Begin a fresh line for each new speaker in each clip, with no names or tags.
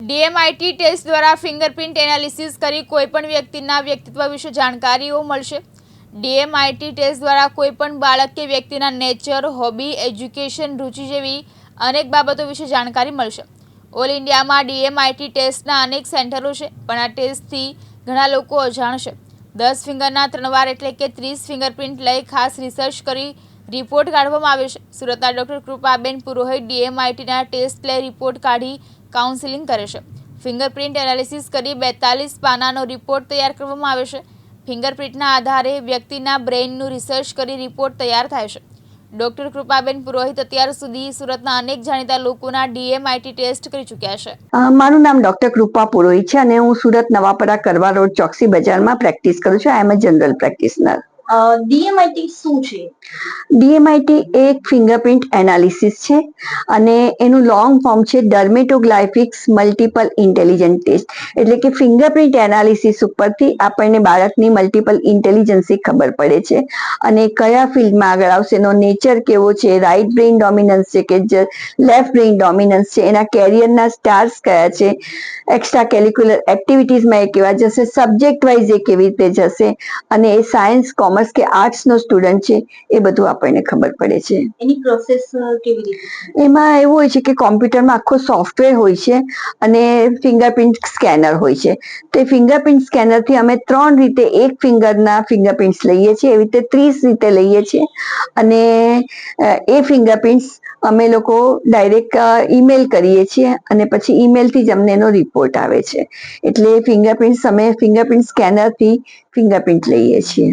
ડીએમઆઈટી test દ્વારા fingerprint analysis કરી કોઈપણ વ્યક્તિના વ્યક્તિત્વ વિશે જાણકારીઓ મળશે। ડીએમઆઈટી ટેસ્ટ દ્વારા કોઈપણ બાળક કે વ્યક્તિના નેચર, હોબી, એજ્યુકેશન, રુચિ જેવી અનેક બાબતો વિશે જાણકારી મળશે। ઓલ ઇન્ડિયામાં ડીએમઆઈટી ટેસ્ટના અનેક સેન્ટરો છે, પણ આ ટેસ્ટથી ઘણા લોકો અજાણ છે। 10 ફિંગરના 3 વાર એટલે કે 30 ફિંગરપ્રિન્ટ લઈ ખાસ રિસર્ચ કરી રિપોર્ટ કાઢવામાં આવે છે। સુરતના ડોક્ટર કૃપાબેન પુરોહિત ડીએમઆઈટીના ટેસ્ટ લઈ રિપોર્ટ કાઢી કાઉન્સેલિંગ કરે છે। ફિંગરપ્રિન્ટ એનાલિસિસ કરી 42 પાનાનો રિપોર્ટ તૈયાર કરવામાં આવે છે। ફિંગરપ્રિન્ટના આધારે વ્યક્તિના બ્રેઇનનું રિસર્ચ કરી રિપોર્ટ તૈયાર થાય છે। ડોક્ટર કૃપાબેન પુરોહિત અત્યાર સુધી સુરતના અનેક જાણીતા લોકોના ડીએમઆઈટી ટેસ્ટ કરી ચૂક્યા છે।
મારું નામ ડોક્ટર કૃપા પુરોહિત છે અને હું સુરત નવાપરા કરવા રોડ ચોકસી બજારમાં પ્રેક્ટિસ કરું છું। આઈ એમ અ જનરલ પ્રેક્ટિશનર।
ડીએમઆઈટી શું છે?
ડીએમઆઈટી એક ફિંગરપ્રિન્ટ એનાલિસિસ છે અને એનું લોંગ ફોર્મ છે ડર્મેટોગ્લાયફિક્સ મલ્ટિપલ ઇન્ટેલિજન્ટ ટેસ્ટ। એટલે કે ફિંગરપ્રિન્ટ એનાલિસિસ ઉપરથી આપણને બાળકની મલ્ટિપલ ઇન્ટેલિજન્સી ખબર પડે છે અને કયા ફિલ્ડમાં આગળ આવશે, એનો નેચર કેવો છે, રાઇટ બ્રેઇન ડોમિનન્સ છે કે લેફ્ટ બ્રેઇન ડોમિનન્સ છે, એના કેરિયરના સ્ટાર્સ કયા છે, એક્સ્ટ્રા કેરિક્યુલર એક્ટિવિટીઝમાં એ કેવા જશે, સબ્જેક્ટ વાઇઝ એ કેવી રીતે જશે અને એ સાયન્સ, કોમર્સ કે આર્ટ્સનો સ્ટુડન્ટ છે એ બધું આપણને ખબર પડે છે।
એની પ્રોસેસ કેવી રીતે?
એમાં એવું હોય છે કે કોમ્પ્યુટરમાં આખો સોફ્ટવેર હોય છે અને ફિંગરપ્રિન્ટ સ્કેનર હોય છે। તો એ ફિંગરપ્રિન્ટ સ્કેનરથી અમે 3 રીતે એક ફિંગરના ફિંગરપ્રિન્ટ્સ લઈએ છીએ, એવી રીતે 30 રીતે લઈએ છીએ અને એ ફિંગરપ્રિન્ટ્સ અમે લોકો ડાયરેક્ટ ઈમેલ કરીએ છીએ અને પછી ઈમેલથી જ અમને એનો રિપોર્ટ આવે છે। એટલે ફિંગરપ્રિન્ટ્સ અમે ફિંગરપ્રિન્ટ સ્કેનરથી ફિંગરપ્રિન્ટ લઈએ છીએ।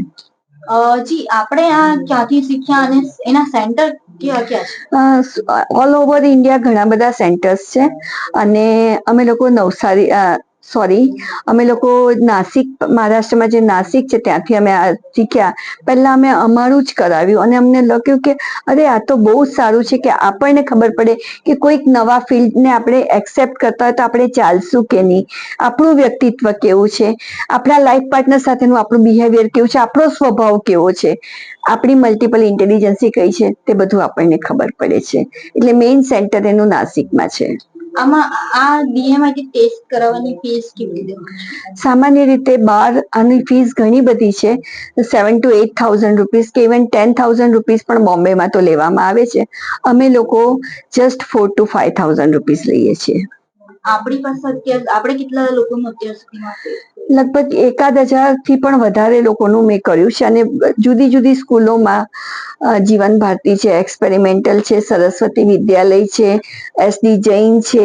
જી, આપણે આ ક્યાંથી શીખ્યા અને એના સેન્ટર ક્યાં ક્યાં છે?
ઓલ ઓવર ઇન્ડિયા ઘણા બધા સેન્ટર્સ છે અને અમે લોકો અમે લોકો નાસિક, મહારાષ્ટ્રમાં જે નાસિક છે ત્યાંથી અમે આ શીખ્યા। પહેલા અમે અમારું જ કરાવ્યું અને અમને લાગ્યું કે અરે આ તો બહુ જ સારું છે કે આપણને ખબર પડે કે કોઈક નવા ફિલ્ડને આપણે એક્સેપ્ટ કરતા હોય તો આપણે ચાલશું કે નહીં, આપણું વ્યક્તિત્વ કેવું છે, આપણા લાઈફ પાર્ટનર સાથેનું આપણું બિહેવિયર કેવું છે, આપણો સ્વભાવ કેવો છે, આપણી મલ્ટિપલ ઇન્ટેલિજન્સી કઈ છે તે બધું આપણને ખબર પડે છે। એટલે મેઇન સેન્ટર એનું નાસિકમાં છે।
આમાં આ ડીએમઆઈટી ટેસ્ટ કરાવવાની ફીસ કેવી રીતે?
સામાન્ય રીતે બહાર આની ફીસ ઘણી બધી છે, 7,000 to 8,000 રૂપીસ કે ઇવન 10,000 રૂપીસ પણ બોમ્બેમાં તો લેવામાં આવે છે। અમે લોકો જસ્ટ 4,000 to 5,000 રૂપીસ લઈએ છીએ।
આપણી પાસે આપણે કેટલા લોકોનું અત્યાર સુધીમાં
લગભગ 1,000 થી પણ વધારે લોકોનું મેં કર્યું છે અને જુદી જુદી સ્કૂલોમાં જીવન ભારતી છે, એક્સપેરિમેન્ટલ છે, સરસ્વતી વિદ્યાલય છે, SD જૈન છે,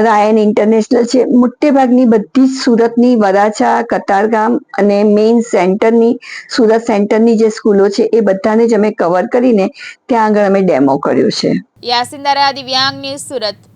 રાયન ઇન્ટરનેશનલ છે, મોટે ભાગની બધી જ સુરતની વરાછા, કતારગામ અને મેઇન સેન્ટરની સુરત સેન્ટરની જે સ્કૂલો છે એ બધાને જ અમે કવર કરીને ત્યાં આગળ અમે ડેમો કર્યો છે।
યાસીન દારા, દિવ્યાંગ ન્યૂઝ, સુરત।